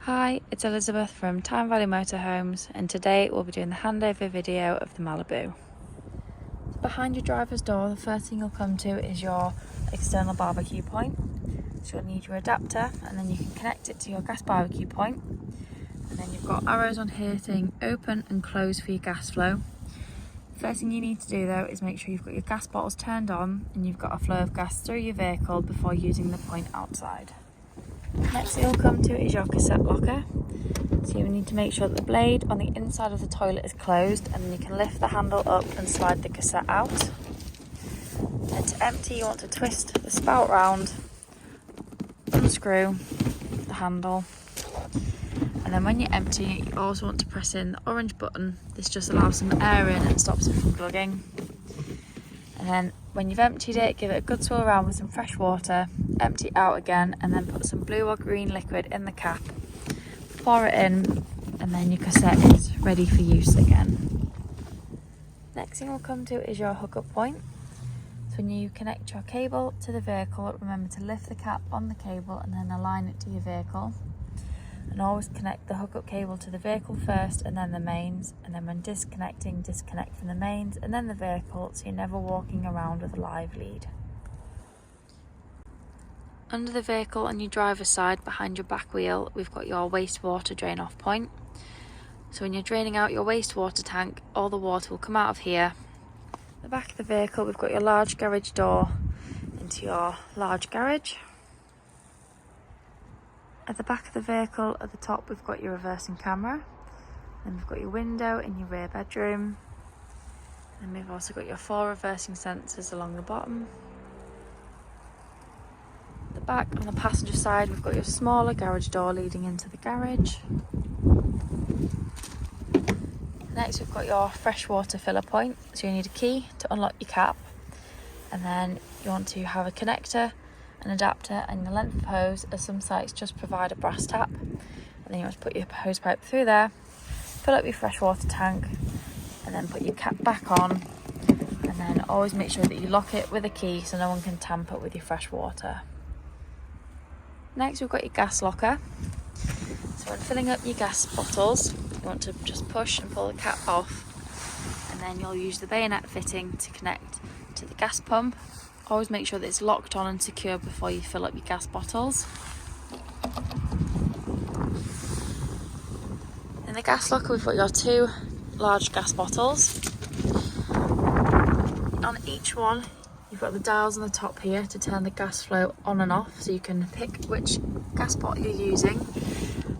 Hi, it's Elizabeth from Tyne Valley Motorhomes, and today we'll be doing the handover video of the Malibu. Behind your driver's door, the first thing you'll come to is your external barbecue point. So you'll need your adapter, and then you can connect it to your gas barbecue point. And then you've got arrows on here saying open and close for your gas flow. First thing you need to do though is make sure you've got your gas bottles turned on and you've got a flow of gas through your vehicle before using the point outside. Next thing you'll come to is your cassette locker. So you need to make sure that the blade on the inside of the toilet is closed, and then you can lift the handle up and slide the cassette out. And to empty, you want to twist the spout round, unscrew the handle, and then when you're emptying it, you also want to press in the orange button. This just allows some air in and stops it from clogging. And then when you've emptied it, give it a good swirl around with some fresh water, empty it out again, and then put some blue or green liquid in the cap, pour it in, and then your cassette is ready for use again. Next thing we'll come to is your hookup point. So when you connect your cable to the vehicle, remember to lift the cap on the cable and then align it to your vehicle. And always connect the hookup cable to the vehicle first and then the mains, and then when disconnecting, disconnect from the mains and then the vehicle, so you're never walking around with a live lead. Under the vehicle on your driver's side behind your back wheel, we've got your wastewater drain off point. So when you're draining out your wastewater tank, all the water will come out of here. At the back of the vehicle, we've got your large garage door into your large garage. At the back of the vehicle, at the top, we've got your reversing camera. Then we've got your window in your rear bedroom. And we've also got your 4 reversing sensors along the bottom. At the back, on the passenger side, we've got your smaller garage door leading into the garage. Next, we've got your freshwater filler point. So you need a key to unlock your cap. And then you want to have a connector, an adapter and the length of hose, as some sites just provide a brass tap. And then you want to put your hose pipe through there, fill up your freshwater tank, and then put your cap back on. And then always make sure that you lock it with a key so no one can tamper with your fresh water. Next, we've got your gas locker. So when filling up your gas bottles, you want to just push and pull the cap off, and then you'll use the bayonet fitting to connect to the gas pump. Always make sure that it's locked on and secure before you fill up your gas bottles. In the gas locker, we've got your 2 large gas bottles. On each one, you've got the dials on the top here to turn the gas flow on and off, so you can pick which gas bottle you're using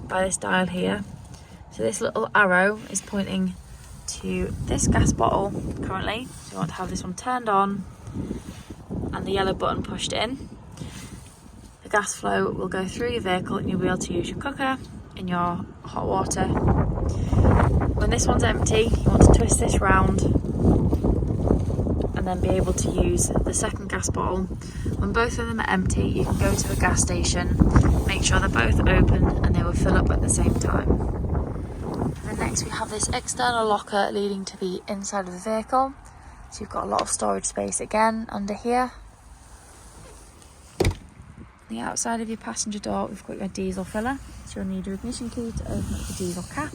by this dial here. So this little arrow is pointing to this gas bottle currently, so you want to have this one turned on and the yellow button pushed in. The gas flow will go through your vehicle and you'll be able to use your cooker in your hot water. When this one's empty, you want to twist this round and then be able to use the second gas bottle. When both of them are empty, you can go to a gas station, make sure they're both open and they will fill up at the same time. And then next we have this external locker leading to the inside of the vehicle. So you've got a lot of storage space again under here. On the outside of your passenger door, we've got your diesel filler. So you'll need your ignition key to open up the diesel cap.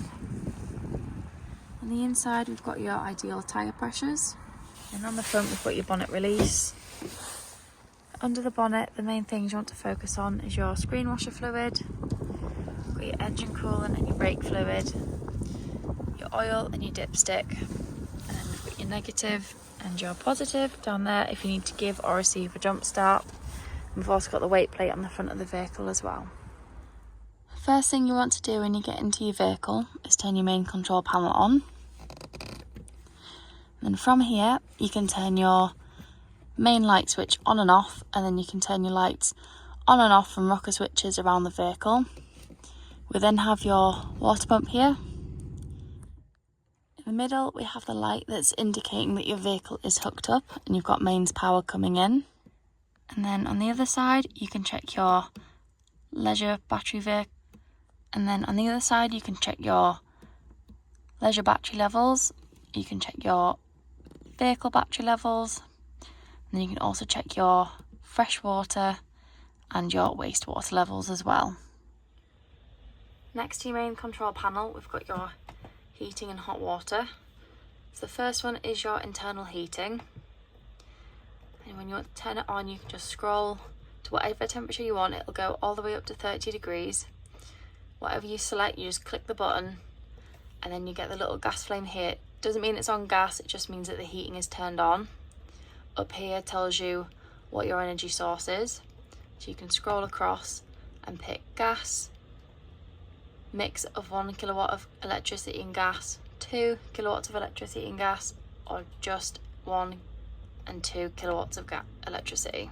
On the inside, we've got your ideal tyre pressures. And on the front, we've got your bonnet release. Under the bonnet, the main things you want to focus on is your screen washer fluid, you've got your engine coolant and your brake fluid, your oil and your dipstick, and then we've got your negative and your positive down there if you need to give or receive a jump start. And we've also got the weight plate on the front of the vehicle as well. First thing you want to do when you get into your vehicle is turn your main control panel on. And from here you can turn your main light switch on and off, and then you can turn your lights on and off from rocker switches around the vehicle. We then have your water pump here. In the middle, we have the light that's indicating that your vehicle is hooked up and you've got mains power coming in. And then on the other side, you can check your leisure battery vehicle. And then on the other side, you can check your leisure battery levels. You can check your vehicle battery levels. And then you can also check your fresh water and your wastewater levels as well. Next to your main control panel, we've got your heating and hot water. So the first one is your internal heating. And when you want to turn it on, you can just scroll to whatever temperature you want. It'll go all the way up to 30 degrees. Whatever you select, you just click the button and then you get the little gas flame here. It doesn't mean it's on gas, it just means that the heating is turned on. Up here tells you what your energy source is. So you can scroll across and pick gas, mix of 1 kilowatt of electricity and gas, 2 kilowatts of electricity and gas, or just 1 and 2 kilowatts of electricity.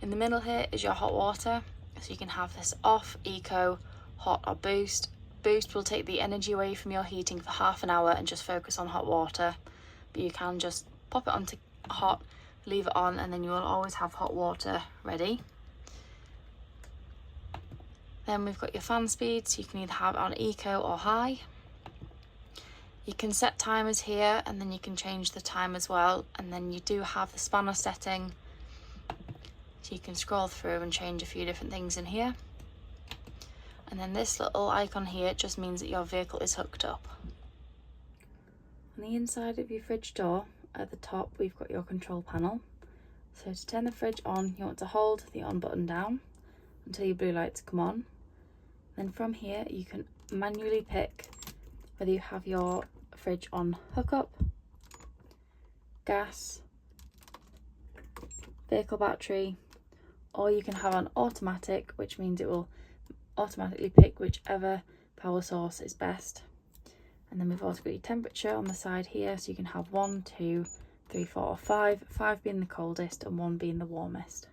In the middle here is your hot water, so you can have this off, eco, hot or boost. Boost will take the energy away from your heating for half an hour and just focus on hot water, but you can just pop it onto hot, leave it on, and then you will always have hot water ready. Then we've got your fan speed, so you can either have it on eco or high. You can set timers here and then you can change the time as well, and then you do have the spanner setting, so you can scroll through and change a few different things in here. And then this little icon here just means that your vehicle is hooked up. On the inside of your fridge door at the top, we've got your control panel. So to turn the fridge on, you want to hold the on button down until your blue lights come on. Then from here you can manually pick whether you have your fridge on hookup, gas, vehicle battery, or you can have on automatic, which means it will automatically pick whichever power source is best. And then we've also got your temperature on the side here, so you can have 1, 2, 3, 4 or 5, 5 being the coldest and 1 being the warmest.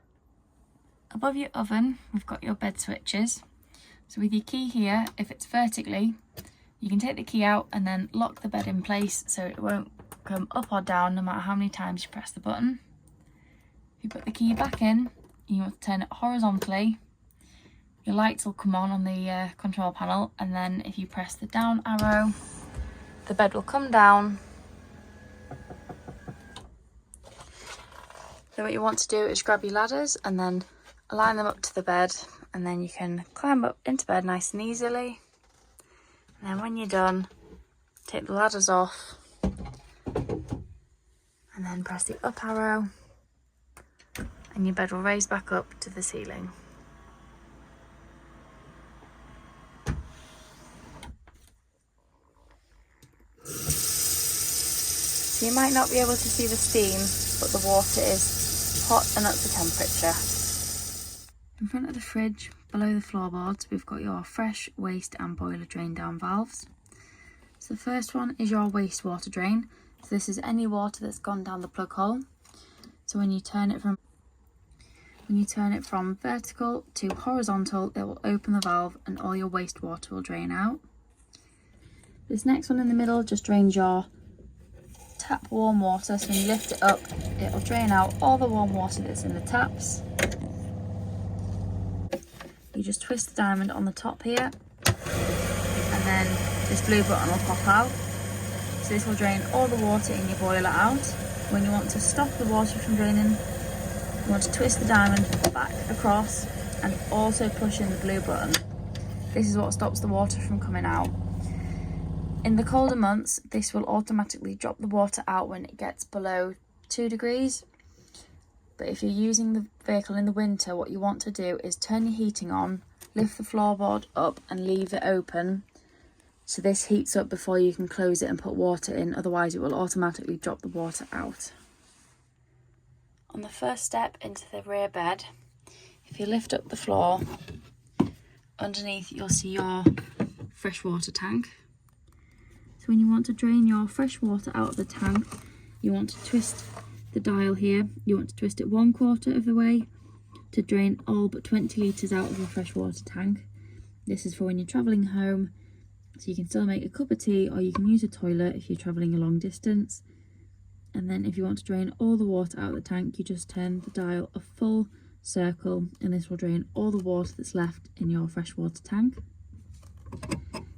Above your oven, we've got your bed switches. So with your key here, if it's vertically, you can take the key out and then lock the bed in place so it won't come up or down no matter how many times you press the button. If you put the key back in, you want to turn it horizontally, your lights will come on the control panel, and then if you press the down arrow, the bed will come down. Then what you want to do is grab your ladders and then align them up to the bed, and then you can climb up into bed nice and easily. And then when you're done, take the ladders off and then press the up arrow and your bed will raise back up to the ceiling. So you might not be able to see the steam, but the water is hot and up to temperature. In front of the fridge, below the floorboards, we've got your fresh, waste and boiler drain down valves. So the first one is your wastewater drain. So this is any water that's gone down the plug hole. So when you turn it from vertical to horizontal, it will open the valve and all your wastewater will drain out. This next one in the middle just drains your tap warm water. So when you lift it up, it will drain out all the warm water that's in the taps. You just twist the diamond on the top here, and then this blue button will pop out. So this will drain all the water in your boiler out. When you want to stop the water from draining, you want to twist the diamond back across and also push in the blue button. This is what stops the water from coming out. In the colder months, this will automatically drop the water out when it gets below 2 degrees. But if you're using the vehicle in the winter, what you want to do is turn your heating on, lift the floorboard up and leave it open. So this heats up before you can close it and put water in, otherwise it will automatically drop the water out. On the first step into the rear bed, if you lift up the floor, underneath you'll see your freshwater tank. So when you want to drain your fresh water out of the tank, you want to twist the dial here. You want to twist it 1/4 of the way to drain all but 20 litres out of your freshwater tank. This is for when you're travelling home, so you can still make a cup of tea, or you can use a toilet if you're travelling a long distance. And then if you want to drain all the water out of the tank, you just turn the dial a full circle and this will drain all the water that's left in your freshwater tank.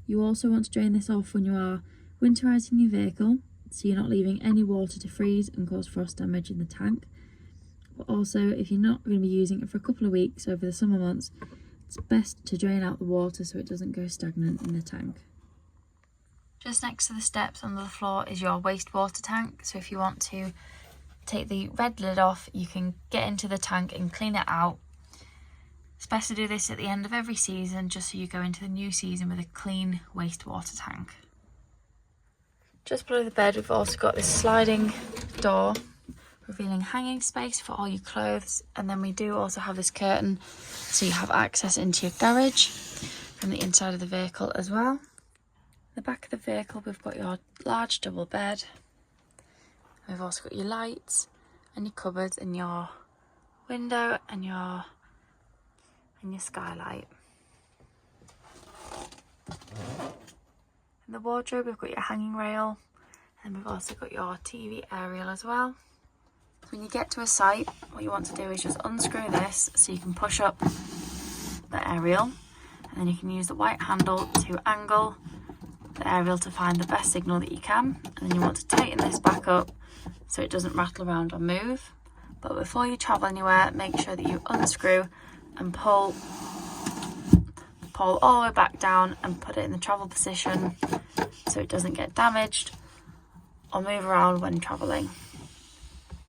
You also want to drain this off when you are winterising your vehicle, so you're not leaving any water to freeze and cause frost damage in the tank. But also, if you're not going to be using it for a couple of weeks over the summer months, It's best to drain out the water so it doesn't go stagnant in the tank. Just next to the steps under the floor is your wastewater tank. So if you want to take the red lid off, you can get into the tank and clean it out. It's best to do this at the end of every season, just so you go into the new season with a clean wastewater tank. Just below the bed, we've also got this sliding door, revealing hanging space for all your clothes. And then we do also have this curtain, so you have access into your garage from the inside of the vehicle as well. The back of the vehicle, we've got your large double bed. We've also got your lights and your cupboards and your window and your skylight. In the wardrobe, we've got your hanging rail, and we've also got your TV aerial as well. So when you get to a site, what you want to do is just unscrew this so you can push up the aerial, and then you can use the white handle to angle the aerial to find the best signal that you can. And then you want to tighten this back up so it doesn't rattle around or move. But before you travel anywhere, make sure that you unscrew and pull all the way back down and put it in the travel position so it doesn't get damaged or move around when traveling.